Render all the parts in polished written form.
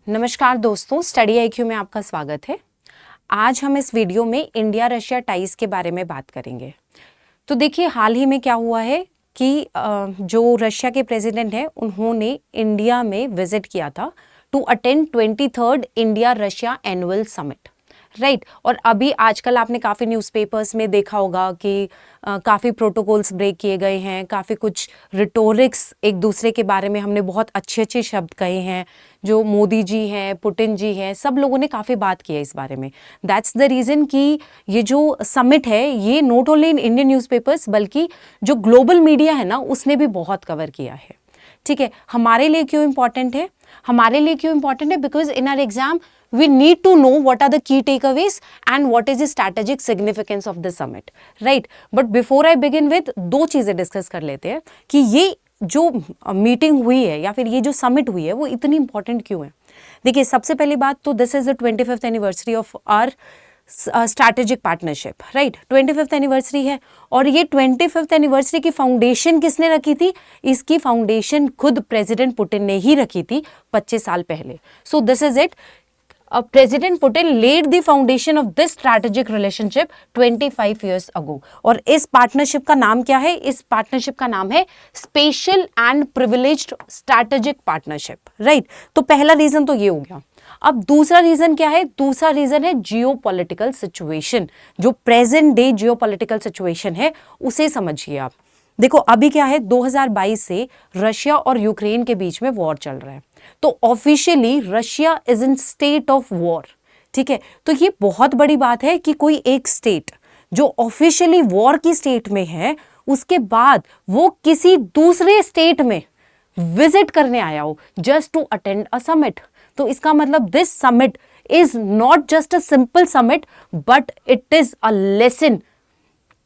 नमस्कार दोस्तों, study IQ में आपका स्वागत है। आज हम इस वीडियो में इंडिया रशिया टाइज के बारे में बात करेंगे। तो देखिए, हाल ही में क्या हुआ है कि जो रशिया के प्रेसिडेंट हैं उन्होंने इंडिया में विजिट किया था to attend 23rd India Russia annual summit, right. और अभी आजकल आपने काफ़ी न्यूज़पेपर्स में देखा होगा कि काफ़ी प्रोटोकॉल्स ब्रेक किए गए हैं, काफ़ी कुछ रिटोरिक्स एक दूसरे के बारे में हमने बहुत अच्छे अच्छे शब्द कहे हैं। जो मोदी जी हैं, पुतिन जी हैं, सब लोगों ने काफ़ी बात की है इस बारे में। दैट्स द रीज़न कि ये जो समिट है ये not only in Indian newspapers बल्कि जो ग्लोबल मीडिया है ना उसने भी बहुत कवर किया है। ठीक है, हमारे लिए क्यों इंपॉर्टेंट है? हमारे लिए क्यों इंपॉर्टेंट है? Because in our exam we need to know what are the key takeaways and what is the strategic significance of the summit, right? But before I begin with, दो चीजें डिस्कस कर लेते हैं कि ये जो मीटिंग हुई है या फिर ये जो समिट हुई है वो इतनी इंपॉर्टेंट क्यों है। देखिए, सबसे पहली बात तो this is the 25th anniversary of our strategic partnership, right. 25th anniversary है और ये 25th एनिवर्सरी की फाउंडेशन किसने रखी थी? इसकी फाउंडेशन खुद प्रेसिडेंट पुतिन ने ही रखी थी 25 साल पहले। सो this is it. President Putin laid the foundation of this strategic relationship 25 years ago. और इस पार्टनरशिप का नाम क्या है? इस पार्टनरशिप का नाम है special and privileged strategic partnership, right. तो पहला रीजन तो ये हो गया। अब दूसरा रीजन क्या है? दूसरा रीजन है जियोपॉलिटिकल सिचुएशन। जो प्रेजेंट डे जियोपॉलिटिकल सिचुएशन है उसे समझिए आप। देखो, अभी क्या है, 2022 से रशिया और यूक्रेन के बीच में वॉर चल रहा है। तो officially Russia is in state of war, ठीक है। तो ये बहुत बड़ी बात है कि कोई एक स्टेट जो ऑफिशियली वॉर की स्टेट में है उसके बाद वो किसी दूसरे स्टेट में विजिट करने आया हो just to attend a summit. तो इसका मतलब this summit is not just a simple summit but it is a lesson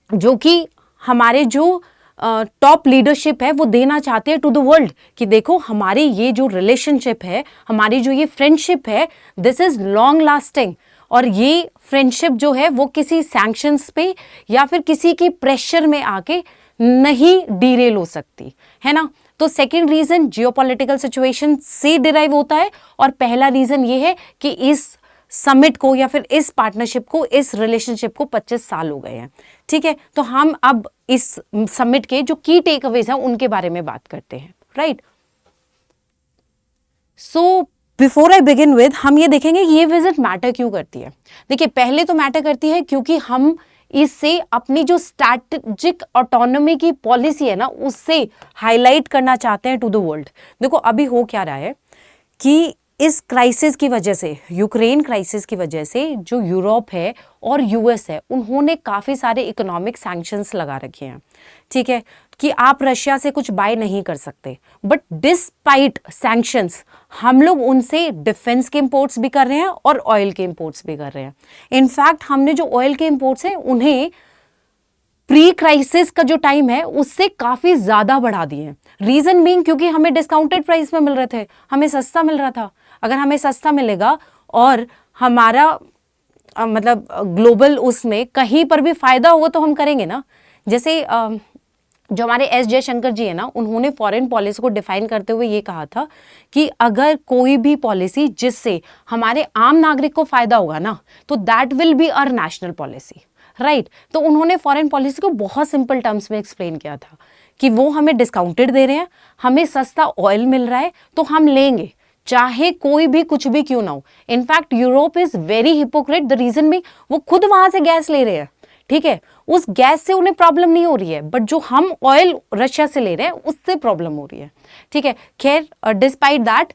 जो कि हमारे जो टॉप लीडरशिप है वो देना चाहते हैं टू द वर्ल्ड कि देखो, हमारी ये जो रिलेशनशिप है, हमारी जो ये फ्रेंडशिप है, दिस इज लॉन्ग लास्टिंग। और ये फ्रेंडशिप जो है वो किसी सैंक्शंस पे या फिर किसी की प्रेशर में आके नहीं डीरेल हो सकती है ना। तो सेकेंड रीजन जियोपॉलिटिकल सिचुएशन से डिराइव होता है और पहला रीजन ये है कि इस समिट को या फिर इस पार्टनरशिप को, इस रिलेशनशिप को 25 साल हो गए हैं, ठीक है। तो हम अब इस समिट के जो की टेकअवेज हैं उनके बारे में बात करते हैं, right. So before I begin with, हम ये देखेंगे कि ये विजिट मैटर क्यों करती है। देखिए, पहले तो मैटर करती है क्योंकि हम इससे अपनी जो स्ट्रैटेजिक ऑटोनॉमी की पॉलिसी है ना उससे हाईलाइट करना चाहते हैं टू द वर्ल्ड। देखो, अभी हो क्या रहा है कि इस क्राइसिस की वजह से, यूक्रेन क्राइसिस की वजह से जो यूरोप है और यूएस है उन्होंने काफ़ी सारे इकोनॉमिक सैंक्शंस लगा रखे हैं, ठीक है, कि आप रशिया से कुछ बाय नहीं कर सकते। बट डिस्पाइट सैंक्शंस हम लोग उनसे डिफेंस के इंपोर्ट्स भी कर रहे हैं और ऑयल के इंपोर्ट्स भी कर रहे हैं। इनफैक्ट हमने जो ऑयल के इंपोर्ट्स हैं उन्हें प्री क्राइसिस का जो टाइम है उससे काफ़ी ज़्यादा बढ़ा दिए हैं। रीज़न बीइंग क्योंकि हमें डिस्काउंटेड प्राइस में मिल रहे थे, हमें सस्ता मिल रहा था। अगर हमें सस्ता मिलेगा और हमारा मतलब ग्लोबल उसमें कहीं पर भी फायदा होगा तो हम करेंगे ना। जैसे जो हमारे एस जयशंकर जी है ना, उन्होंने फॉरेन पॉलिसी को डिफाइन करते हुए ये कहा था कि अगर कोई भी पॉलिसी जिससे हमारे आम नागरिक को फायदा होगा ना तो that will be our national policy, right. तो उन्होंने फॉरेन पॉलिसी को बहुत सिंपल टर्म्स में एक्सप्लेन किया था कि वो हमें डिस्काउंटेड दे रहे हैं, हमें सस्ता ऑयल मिल रहा है तो हम लेंगे चाहे कोई भी कुछ भी क्यों ना हो। In fact Europe is very hypocrite, the reason में वो खुद वहां से गैस ले रहे हैं, ठीक है, उस गैस से उन्हें प्रॉब्लम नहीं हो रही है, बट जो हम ऑयल रशिया से ले रहे हैं उससे प्रॉब्लम हो रही है, ठीक है। खैर, despite that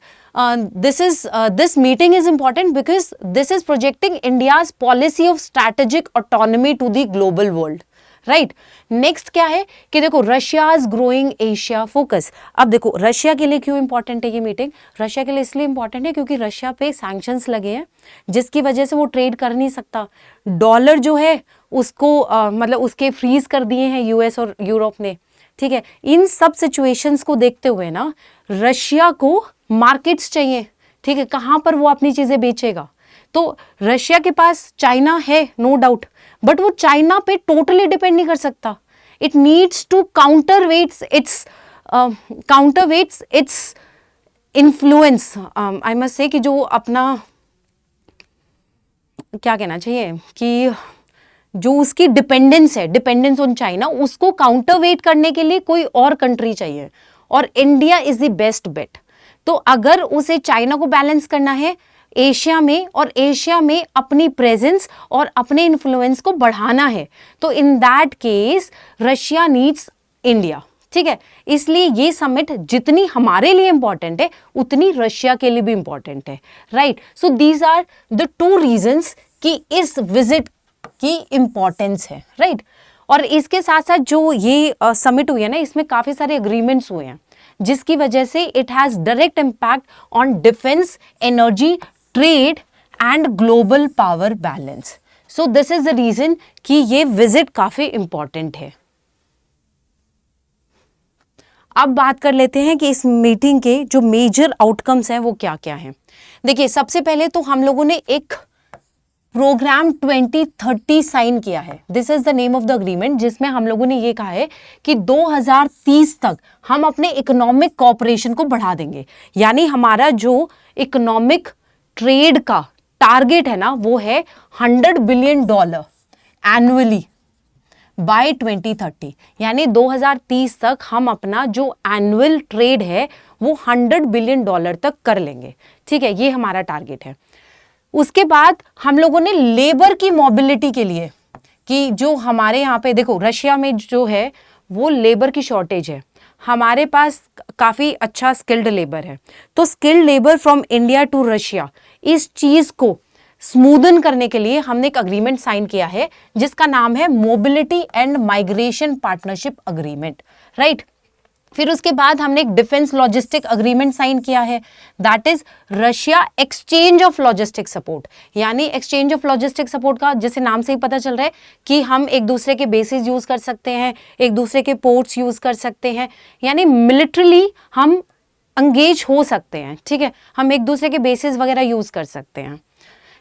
this meeting is important because this is projecting India's policy of strategic autonomy to the global world, right. Next क्या है कि देखो, रशियाज ग्रोइंग एशिया फोकस। अब देखो, रशिया के लिए क्यों इंपॉर्टेंट है ये मीटिंग? रशिया के लिए इसलिए इंपॉर्टेंट है क्योंकि रशिया पे सैंक्शंस लगे हैं जिसकी वजह से वो ट्रेड कर नहीं सकता। डॉलर जो है उसको मतलब उसके फ्रीज कर दिए हैं यूएस और यूरोप ने, ठीक है। इन सब सिचुएशंस को देखते हुए ना रशिया को मार्केट्स चाहिए, ठीक है, कहाँ पर वो अपनी चीजें बेचेगा। तो रशिया के पास चाइना है, नो डाउट, बट वो चाइना पे टोटली डिपेंड नहीं कर सकता। It needs to counterweights its influence, I must say कि जो अपना क्या कहना चाहिए कि जो उसकी डिपेंडेंस ऑन चाइना, उसको काउंटरवेट करने के लिए कोई और कंट्री चाहिए, और India is the best bet. तो अगर उसे चाइना को बैलेंस करना है एशिया में, और एशिया में अपनी प्रेजेंस और अपने इन्फ्लुएंस को बढ़ाना है, तो in that case Russia needs India. ठीक है, इसलिए ये समिट जितनी हमारे लिए इंपॉर्टेंट है उतनी रशिया के लिए भी इंपॉर्टेंट है, right. So these are the two reasons कि इस विजिट की इंपॉर्टेंस है, राइट। और इसके साथ साथ जो ये समिट हुई है ना, इसमें काफी सारे एग्रीमेंट्स हुए हैं, जिसकी वजह से it has direct impact on defence, energy, trade and global power balance. So this is the reason कि ये विजिट काफी इंपॉर्टेंट है। अब बात कर लेते हैं कि इस मीटिंग के जो मेजर आउटकम्स हैं वो क्या क्या हैं। देखिए, सबसे पहले तो हम लोगों ने एक प्रोग्राम 2030 साइन किया है। This is the name of the agreement, जिसमें हम लोगों ने ये कहा है कि 2030 तक हम अपने इकोनॉमिक कॉपरेशन को बढ़ा देंगे। यानी हमारा जो इकोनॉमिक ट्रेड का टारगेट है ना, वो है $100 बिलियन एनुअली बाय 2030। यानी 2030 तक हम अपना जो एनुअल ट्रेड है वो $100 बिलियन तक कर लेंगे। ठीक है, ये हमारा टारगेट है। उसके बाद हम लोगों ने लेबर की मोबिलिटी के लिए, कि जो हमारे यहाँ पे देखो रशिया में जो है वो लेबर की शॉर्टेज है, हमारे पास काफ़ी अच्छा स्किल्ड लेबर है, तो skilled labour from India to Russia, इस चीज़ को स्मूदन करने के लिए हमने एक अग्रीमेंट साइन किया है जिसका नाम है mobility and migration partnership agreement, right. फिर उसके बाद हमने एक डिफेंस लॉजिस्टिक अग्रीमेंट साइन किया है, that is Russia exchange of logistic support. यानी एक्सचेंज ऑफ लॉजिस्टिक सपोर्ट का जैसे नाम से ही पता चल रहा है कि हम एक दूसरे के बेसिस यूज कर सकते हैं, एक दूसरे के पोर्ट्स यूज कर सकते हैं, यानी मिलिट्रली हम एंगेज हो सकते हैं। ठीक है, हम एक दूसरे के बेसिस वगैरह यूज कर सकते हैं।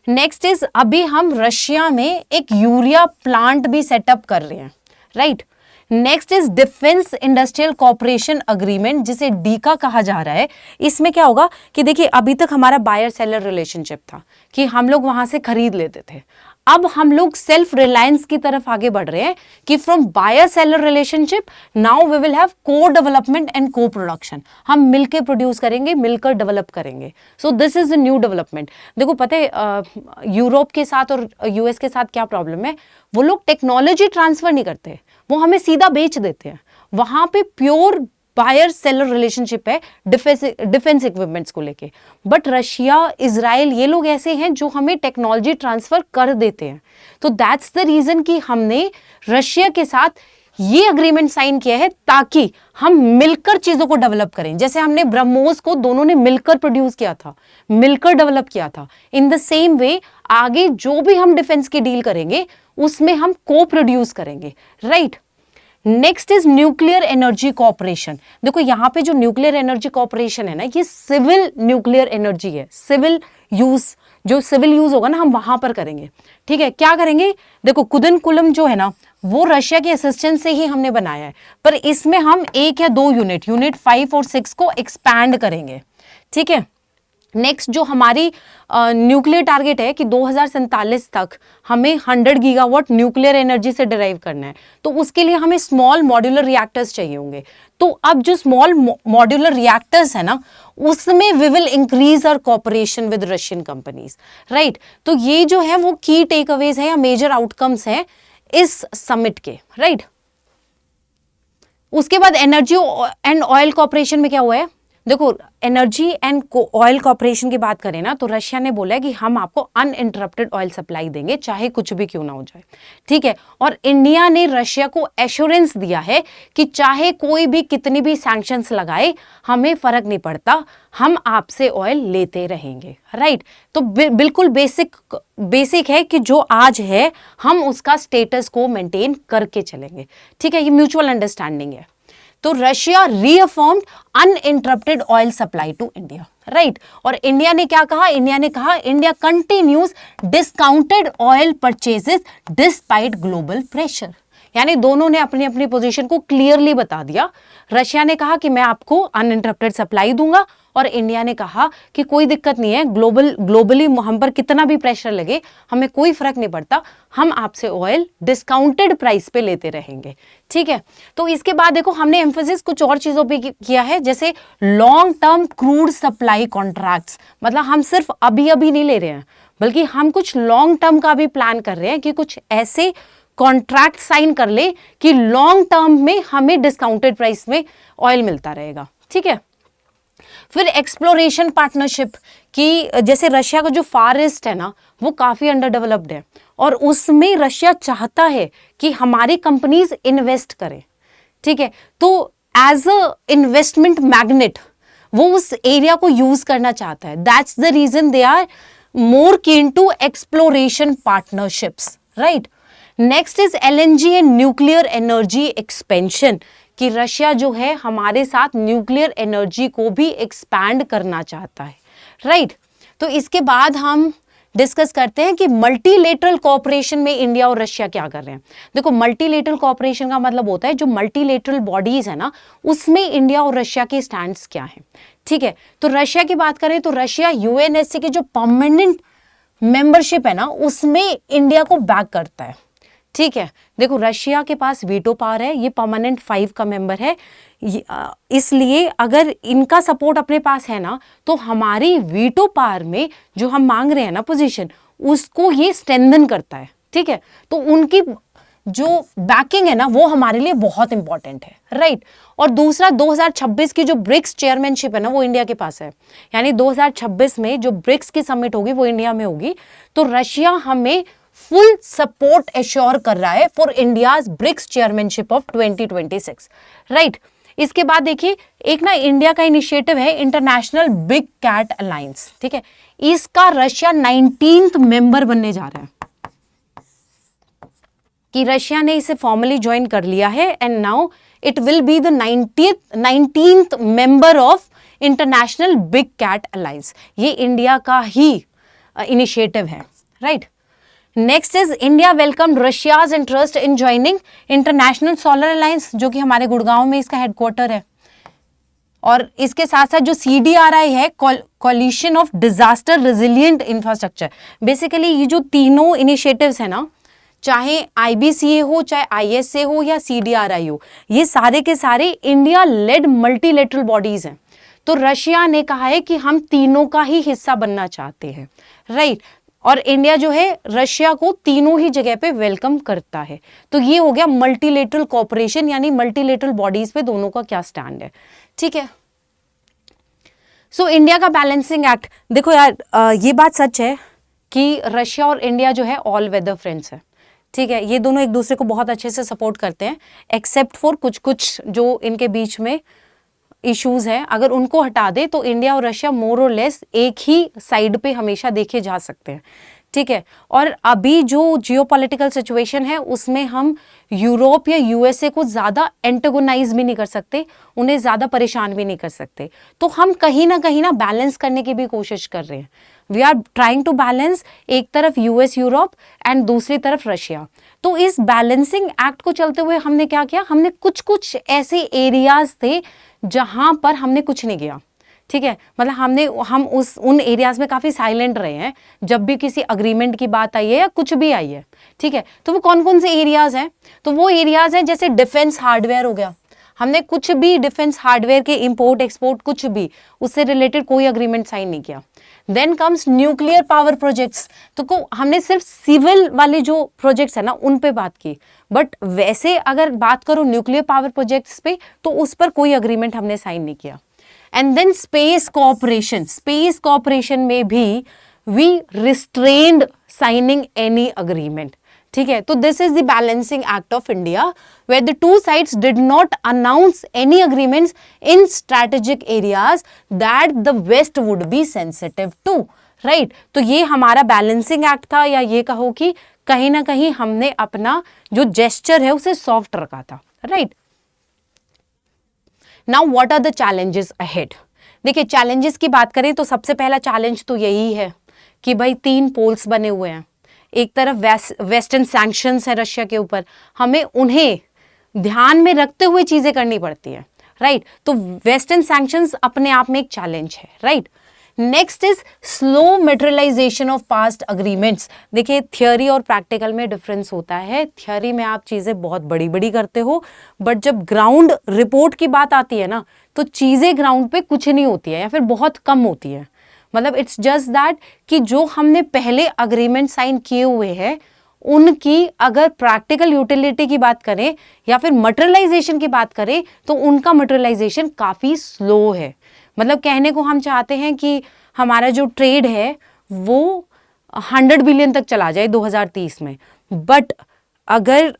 नेक्स्ट इज अभी हम रशिया में एक यूरिया प्लांट भी सेटअप कर रहे हैं, right. Next is defence industrial cooperation agreement, जिसे डीका कहा जा रहा है। इसमें क्या होगा कि देखिए, अभी तक हमारा बायर सेलर रिलेशनशिप था कि हम लोग वहां से खरीद लेते थे। अब हम लोग सेल्फ रिलायंस की तरफ आगे बढ़ रहे हैं कि from buyer seller relationship now we will have co development and co production. हम मिलकर प्रोड्यूस करेंगे, मिलकर डेवलप करेंगे। So this is a new development. देखो पता है यूरोप के साथ और यूएस के साथ क्या प्रॉब्लम है, वो लोग टेक्नोलॉजी ट्रांसफर नहीं करते, वो हमें सीधा बेच देते हैं। वहां पे प्योर बायर सेलर रिलेशनशिप है डिफेंस इक्विपमेंट्स को लेके। बट रशिया, इजराइल, ये लोग ऐसे हैं जो हमें टेक्नोलॉजी ट्रांसफर कर देते हैं। तो दैट्स द रीजन कि हमने रशिया के साथ ये अग्रीमेंट साइन किया है ताकि हम मिलकर चीजों को डेवलप करें। जैसे हमने ब्रह्मोस को दोनों ने मिलकर प्रोड्यूस किया था, मिलकर डेवलप किया था, इन द सेम वे आगे जो भी हम डिफेंस की डील करेंगे उसमें हम को प्रोड्यूस करेंगे, right. Next is nuclear energy corporation. देखो यहां पे जो न्यूक्लियर एनर्जी कॉर्पोरेशन है ना, ये सिविल न्यूक्लियर एनर्जी है, सिविल यूज, जो सिविल यूज होगा ना हम वहां पर करेंगे। ठीक है, क्या करेंगे, देखो कुदनकुलम जो है ना वो रशिया के असिस्टेंस से ही हमने बनाया है, पर इसमें हम 1 या 2 यूनिट 5 और 6 को एक्सपैंड करेंगे। ठीक है, नेक्स्ट जो हमारी न्यूक्लियर टारगेट है कि 2047 तक हमें 100 गीगावाट न्यूक्लियर एनर्जी से डिराइव करना है, तो उसके लिए हमें स्मॉल मॉड्यूलर रिएक्टर्स चाहिए होंगे। तो अब जो स्मॉल मॉड्यूलर रिएक्टर्स है ना, उसमें we will increase our cooperation with Russian companies, right. तो ये जो है वो की टेक अवेज है या मेजर आउटकम्स हैं इस समिट के, राइट। उसके बाद एनर्जी एंड ऑयल कॉर्पोरेशन में क्या हुआ है, देखो एनर्जी एंड ऑयल कॉर्पोरेशन की बात करें ना, तो रशिया ने बोला है कि हम आपको अनइंटरप्टेड ऑयल सप्लाई देंगे चाहे कुछ भी क्यों ना हो जाए। ठीक है, और इंडिया ने रशिया को एश्योरेंस दिया है कि चाहे कोई भी कितनी भी सैंक्शंस लगाए हमें फर्क नहीं पड़ता, हम आपसे ऑयल लेते रहेंगे, राइट। तो बिल्कुल बेसिक है कि जो आज है हम उसका स्टेटस को मेंटेन करके चलेंगे। ठीक है, ये म्यूचुअल अंडरस्टैंडिंग है। तो Russia reaffirmed uninterrupted oil supply to India, right. और इंडिया ने क्या कहा, इंडिया ने कहा India continues discounted oil purchases despite global pressure. यानी दोनों ने अपनी अपनी पोजीशन को क्लियरली बता दिया। रशिया ने कहा कि मैं आपको अनइंटरप्टेड सप्लाई दूंगा, और इंडिया ने कहा कि कोई दिक्कत नहीं है, ग्लोबली हम पर कितना भी प्रेशर लगे हमें कोई फर्क नहीं पड़ता, हम आपसे ऑयल डिस्काउंटेड प्राइस पे लेते रहेंगे। ठीक है, तो इसके बाद देखो हमने एम्फेसिस कुछ और चीजों पे किया है, जैसे long term crude supply contracts, मतलब हम सिर्फ अभी अभी नहीं ले रहे हैं बल्कि हम कुछ लॉन्ग टर्म का भी प्लान कर रहे हैं कि कुछ ऐसे कॉन्ट्रैक्ट साइन कर ले कि लॉन्ग टर्म में हमें डिस्काउंटेड प्राइस में ऑयल मिलता रहेगा। ठीक है, फिर एक्सप्लोरेशन पार्टनरशिप की, जैसे रशिया का जो फार ईस्ट है ना वो काफी अंडर डेवलप्ड है और उसमें रशिया चाहता है कि हमारी कंपनीज इन्वेस्ट करें। ठीक है, तो एज अ इन्वेस्टमेंट मैग्नेट वो उस एरिया को यूज करना चाहता है। That's the reason they are more keen to exploration partnerships, right. Next is LNG and nuclear energy expansion, कि रशिया जो है हमारे साथ न्यूक्लियर एनर्जी को भी एक्सपैंड करना चाहता है, राइट। तो इसके बाद हम डिस्कस करते हैं कि मल्टीलेटरल कोऑपरेशन में इंडिया और रशिया क्या कर रहे हैं। देखो मल्टीलेटरल कोऑपरेशन का मतलब होता है जो मल्टीलेटरल बॉडीज है ना उसमें इंडिया और रशिया के स्टैंड्स क्या हैं। ठीक है, तो रशिया की बात करें तो रशिया UNSC की जो परमानेंट मेंबरशिप है ना उसमें इंडिया को बैक करता है। ठीक है, देखो रशिया के पास वीटो पावर है, ये परमानेंट 5 का मेंबर है, इसलिए अगर इनका सपोर्ट अपने पास है ना तो हमारी वीटो पावर में जो हम मांग रहे हैं ना पोजीशन उसको ये स्ट्रेंथन करता है। ठीक है, तो उनकी जो बैकिंग है ना वो हमारे लिए बहुत इंपॉर्टेंट है, राइट। और दूसरा 2026 की जो ब्रिक्स चेयरमैनशिप है ना वो इंडिया के पास है, यानी 2026 में जो ब्रिक्स की समिट होगी वो इंडिया में होगी, तो रशिया हमें फुल सपोर्ट एश्योर कर रहा है for India's BRICS chairmanship of 2026, right. इसके बाद देखिए एक ना इंडिया का इनिशिएटिव है इंटरनेशनल बिग कैट अलायंस। ठीक है, इसका रशिया 19th मेंबर बनने जा रहा है, कि रशिया ने इसे फॉर्मली ज्वाइन कर लिया है and now it will be the 19th member of international big cat alliance. ये इंडिया का ही इनिशिएटिव है, right. Next is India welcome Russia's interest in joining international solar alliance, जो कि हमारे गुड़गांव में इसका हेडक्वार्टर है। और इसके साथ साथ जो CDRI है, collision of disaster resilient infrastructure, basically ये जो तीनों इनिशिएटिव्स है ना, चाहे IBCA हो, चाहे ISA हो या CDRI हो, ये सारे के सारे इंडिया लेड मल्टीलेटरल बॉडीज हैं। तो रशिया ने कहा है कि हम तीनों का ही हिस्सा बनना चाहते हैं, राइट। और इंडिया जो है रशिया को तीनों ही जगह पे वेलकम करता है। तो ये हो गया मल्टीलेटरल कोऑपरेशन, यानी मल्टीलेटरल बॉडीज पे दोनों का क्या स्टैंड है। ठीक है, सो इंडिया का बैलेंसिंग एक्ट, देखो यार ये बात सच है कि रशिया और इंडिया जो है ऑल वेदर फ्रेंड्स है। ठीक है, ये दोनों एक दूसरे को बहुत अच्छे से सपोर्ट करते हैं, एक्सेप्ट फॉर कुछ कुछ जो इनके बीच में इश्यूज है, अगर उनको हटा दे तो इंडिया और रशिया मोर और लेस एक ही साइड पे हमेशा देखे जा सकते हैं। ठीक है, और अभी जो जियोपॉलिटिकल सिचुएशन है उसमें हम यूरोप या USA को ज़्यादा एंटेगोनाइज भी नहीं कर सकते, उन्हें ज़्यादा परेशान भी नहीं कर सकते, तो हम कहीं ना बैलेंस करने की भी कोशिश कर रहे हैं। We are trying to balance, एक तरफ US यूरोप एंड दूसरी तरफ रशिया। तो इस बैलेंसिंग एक्ट को चलते हुए हमने क्या किया, हमने कुछ ऐसे एरियाज थे जहां पर हमने कुछ नहीं किया। ठीक है, मतलब हम उन एरियाज में काफी साइलेंट रहे हैं जब भी किसी अग्रीमेंट की बात आई है या कुछ भी आई है। ठीक है, तो वो कौन कौन से एरियाज हैं, तो वो एरियाज हैं जैसे डिफेंस हार्डवेयर हो गया, हमने कुछ भी डिफेंस हार्डवेयर के इंपोर्ट एक्सपोर्ट कुछ भी उससे रिलेटेड कोई अग्रीमेंट साइन नहीं किया। Then comes nuclear power projects, तो हमने सिर्फ सिविल वाले जो प्रोजेक्ट्स है ना उन पे बात की, बट वैसे अगर बात करो न्यूक्लियर पावर प्रोजेक्ट्स पे तो उस पर कोई अग्रीमेंट हमने साइन नहीं किया। एंड देन स्पेस कोऑपरेशन में भी we restrained signing any agreement. ठीक है, तो this is the balancing act of India where the two sides did not announce any agreements in strategic areas that the West would be sensitive to, right. तो ये हमारा balancing act था, या ये कहो कि कहीं ना कहीं हमने अपना जो जेस्चर है उसे सॉफ्ट रखा था, right. Now what are the challenges ahead. देखिए चैलेंजेस की बात करें तो सबसे पहला चैलेंज तो यही है कि भाई 3 पोल्स बने हुए हैं, एक तरफ वेस्टर्न सैंक्शंस है रशिया के ऊपर, हमें उन्हें ध्यान में रखते हुए चीजें करनी पड़ती है, राइट। तो वेस्टर्न सैंक्शंस अपने आप में एक चैलेंज है, right. Next is slow materialization of past agreements. देखिए थियोरी और प्रैक्टिकल में डिफरेंस होता है। थियोरी में आप चीजें बहुत बड़ी बड़ी करते हो, बट जब ग्राउंड रिपोर्ट की बात आती है ना, तो चीजें ग्राउंड पे कुछ नहीं होती है या फिर बहुत कम होती है। मतलब इट्स जस्ट दैट कि जो हमने पहले अग्रीमेंट साइन किए हुए हैं उनकी अगर प्रैक्टिकल यूटिलिटी की बात करें या फिर मटेरियलाइजेशन की बात करें तो उनका मटेरियलाइजेशन काफी स्लो है। मतलब कहने को हम चाहते हैं कि हमारा जो ट्रेड है वो 100 बिलियन तक चला जाए 2030 में, बट अगर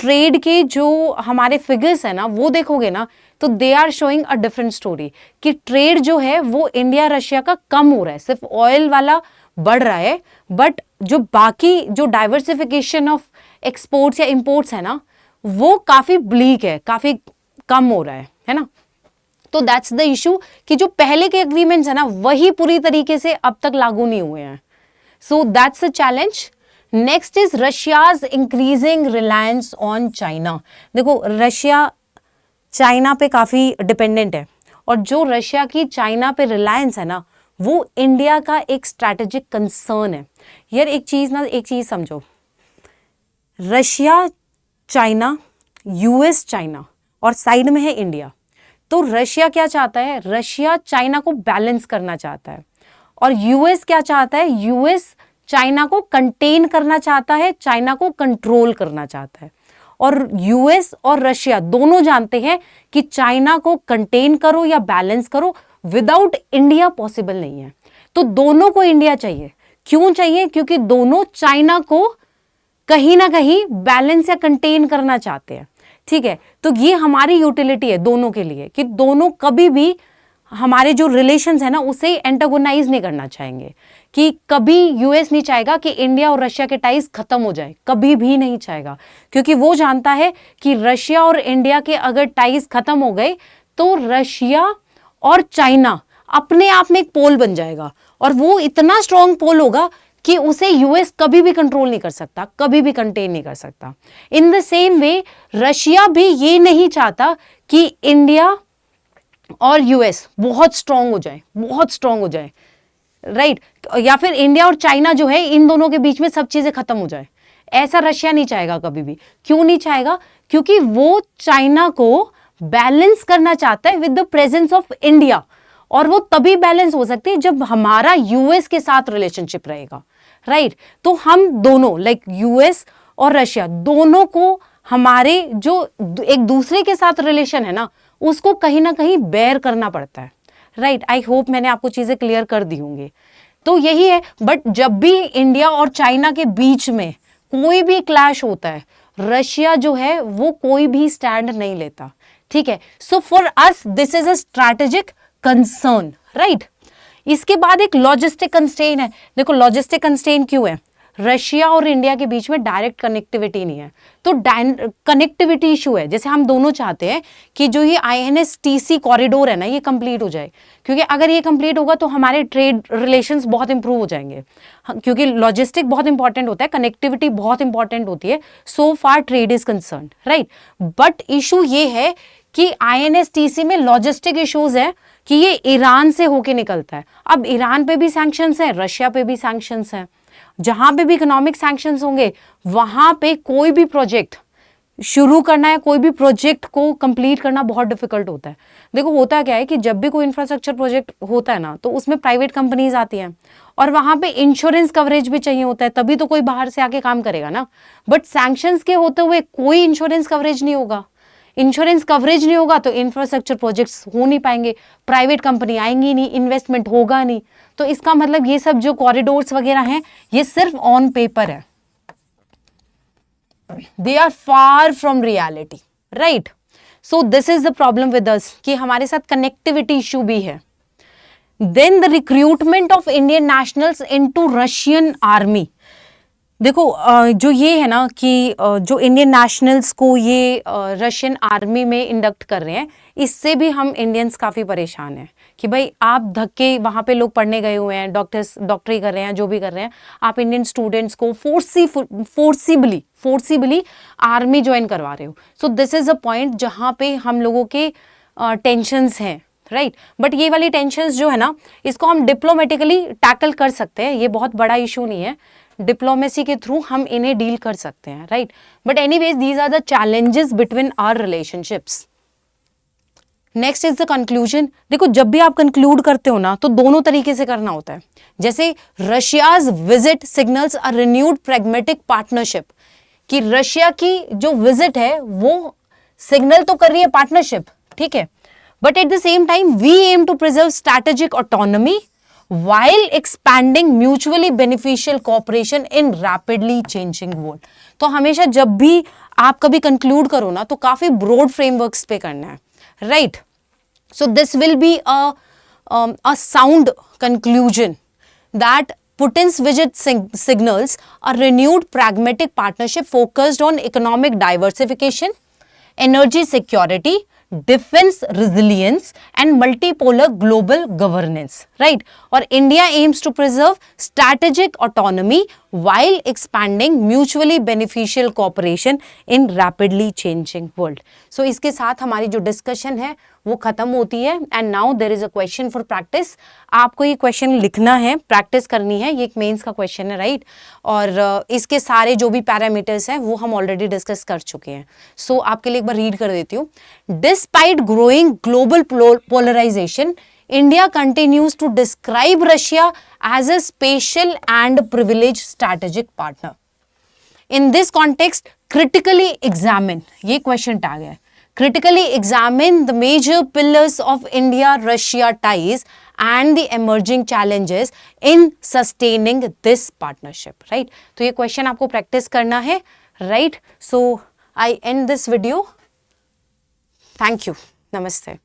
ट्रेड के जो हमारे फिगर्स है ना वो देखोगे ना तो they are showing a different story कि ट्रेड जो है वो इंडिया रशिया का कम हो रहा है, सिर्फ ऑयल वाला बढ़ रहा है, बट जो बाकी जो डाइवर्सिफिकेशन ऑफ एक्सपोर्ट्स या इंपोर्ट्स है ना वो काफी ब्लीक है, काफी कम हो रहा है ना। तो दैट्स द इशू कि जो पहले के एग्रीमेंट्स है ना वही पूरी तरीके से अब तक लागू नहीं हुए हैं। So that's a challenge. Next is Russia's increasing reliance on China. देखो रशिया चाइना पे काफी डिपेंडेंट है, और जो रशिया की चाइना पे रिलायंस है ना वो इंडिया का एक स्ट्रैटेजिक कंसर्न है। यार एक चीज समझो, रशिया चाइना, यूएस चाइना और साइड में है इंडिया। तो रशिया क्या चाहता है, रशिया चाइना को बैलेंस करना चाहता है, और यूएस क्या चाहता है, यूएस चाइना को कंटेन करना चाहता है, चाइना को कंट्रोल करना चाहता है। और यूएस और रशिया दोनों जानते हैं कि चाइना को कंटेन करो या बैलेंस करो विदाउट इंडिया पॉसिबल नहीं है। तो दोनों को इंडिया चाहिए। क्यों चाहिए? क्योंकि दोनों चाइना को कहीं ना कहीं बैलेंस या कंटेन करना चाहते हैं, ठीक है। तो ये हमारी यूटिलिटी है दोनों के लिए कि दोनों कभी भी हमारे जो रिलेशंस है ना उसे एंटागोनाइज नहीं करना चाहेंगे, कि कभी यूएस नहीं चाहेगा कि इंडिया और रशिया के टाइज खत्म हो जाए, कभी भी नहीं चाहेगा, क्योंकि वो जानता है कि रशिया और इंडिया के अगर टाइज खत्म हो गए तो रशिया और चाइना अपने आप में एक पोल बन जाएगा, और वो इतना स्ट्रॉन्ग पोल होगा कि उसे यूएस कभी भी कंट्रोल नहीं कर सकता, कभी भी कंटेन नहीं कर सकता। In the same way Russia भी ये नहीं चाहता कि इंडिया और यूएस बहुत स्ट्रांग हो जाए, बहुत स्ट्रांग हो जाए, राइट। या फिर इंडिया और चाइना जो है इन दोनों के बीच में सब चीजें खत्म हो जाए, ऐसा रशिया नहीं चाहेगा कभी भी। क्यों नहीं चाहेगा? क्योंकि वो चाइना को बैलेंस करना चाहता है with the presence of India, और वो तभी बैलेंस हो सकती है जब हमारा यूएस के साथ रिलेशनशिप रहेगा, राइट। तो हम दोनों लाइक यूएस और रशिया दोनों को हमारे जो एक दूसरे के साथ रिलेशन है ना उसको कहीं ना कहीं बेयर करना पड़ता है, राइट। आई होप मैंने आपको चीजें क्लियर कर दी होंगी। तो यही है, बट जब भी इंडिया और चाइना के बीच में कोई भी क्लैश होता है रशिया जो है वो कोई भी स्टैंड नहीं लेता, ठीक है। So for us this is a strategic concern, right. इसके बाद एक लॉजिस्टिक कंस्ट्रेन है। देखो लॉजिस्टिक कंस्ट्रेन क्यों है? रशिया और इंडिया के बीच में डायरेक्ट कनेक्टिविटी नहीं है, तो कनेक्टिविटी इशू है। जैसे हम दोनों चाहते हैं कि जो ये INSTC कॉरिडोर है ना ये कंप्लीट हो जाए, क्योंकि अगर ये कंप्लीट होगा तो हमारे ट्रेड रिलेशंस बहुत इंप्रूव हो जाएंगे, क्योंकि लॉजिस्टिक बहुत इंपॉर्टेंट होता है, कनेक्टिविटी बहुत इंपॉर्टेंट होती है, so far trade is concern, right. But issue ये है कि INSTC में लॉजिस्टिक इश्यूज है कि ये ईरान से होके निकलता है। अब ईरान पे भी सैंक्शंस है, रशिया पे भी सैंक्शंस है, जहां पे भी इकोनॉमिक सैंक्शंस होंगे वहां पे कोई भी प्रोजेक्ट शुरू करना है, कोई भी प्रोजेक्ट को कंप्लीट करना बहुत डिफिकल्ट होता है। देखो होता क्या है कि जब भी कोई इंफ्रास्ट्रक्चर प्रोजेक्ट होता है ना तो उसमें प्राइवेट कंपनीज आती हैं, और वहां पे इंश्योरेंस कवरेज भी चाहिए होता है, तभी तो कोई बाहर से आके काम करेगा ना। बट सैंक्शंस के होते हुए कोई इंश्योरेंस कवरेज नहीं होगा, इंश्योरेंस कवरेज नहीं होगा तो इंफ्रास्ट्रक्चर प्रोजेक्ट्स हो नहीं पाएंगे, प्राइवेट कंपनी आएंगी नहीं, इन्वेस्टमेंट होगा नहीं। तो इसका मतलब ये सब जो कॉरिडोर्स वगैरह हैं ये सिर्फ ऑन पेपर है, they are far from reality, right. So this is the problem with us कि हमारे साथ कनेक्टिविटी इशू भी है। Then the recruitment of Indian nationals into Russian army. देखो जो ये है ना कि जो इंडियन नेशनल्स को ये रशियन आर्मी में इंडक्ट कर रहे हैं, इससे भी हम इंडियंस काफ़ी परेशान हैं कि भाई आप धक्के, वहाँ पे लोग पढ़ने गए हुए हैं, डॉक्टरी कर रहे हैं, जो भी कर रहे हैं, आप इंडियन स्टूडेंट्स को फोर्सिबली आर्मी ज्वाइन करवा रहे हो। So this is a point जहाँ पे हम लोगों के टेंशन्स हैं, राइट। बट ये वाली टेंशन्स जो है ना, इसको हम डिप्लोमेटिकली टैकल कर सकते हैं, ये बहुत बड़ा इशू नहीं है, डिप्लोमेसी के थ्रू हम इन्हें डील कर सकते हैं, right. But anyways these are the challenges between our relationships. Next is the conclusion. देखो जब भी आप कंक्लूड करते हो ना, तो दोनों तरीके से करना होता है। जैसे रशियाज विजिट सिग्नल्स अ रिन्यूड प्रैग्मेटिक पार्टनरशिप, कि रशिया की जो विजिट है वो सिग्नल तो कर रही है पार्टनरशिप, ठीक है, but at the same time we aim to preserve strategic autonomy while expanding mutually beneficial cooperation in rapidly changing world। तो हमेशा जब भी आप कभी कंक्लूड करो ना, तो काफी ब्रॉड फ्रेमवर्क्स पे करना है, right. So this will be a sound conclusion that Putin's visit signals a renewed pragmatic partnership focused on economic diversification, energy security, defense resilience and multipolar global governance, right? और India aims to preserve strategic autonomy while expanding mutually beneficial cooperation in rapidly changing world। So इसके साथ हमारी जो discussion है वो खत्म होती है। And now there is a question for practice. आपको ये क्वेश्चन लिखना है, प्रैक्टिस करनी है, ये एक मेंस का क्वेश्चन है, राइट। और इसके सारे जो भी पैरामीटर्स हैं वो हम ऑलरेडी डिस्कस कर चुके हैं। सो आपके लिए एक बार रीड कर देती हूँ। Despite growing global polarisation, India continues to describe Russia as a special and privileged strategic partner. In this context, critically examine, ये question tag है, critically examine the major pillars of India-Russia ties and the emerging challenges in sustaining this partnership, right? तो ये question आपको practice करना है, right? So I end this video. Thank you. Namaste.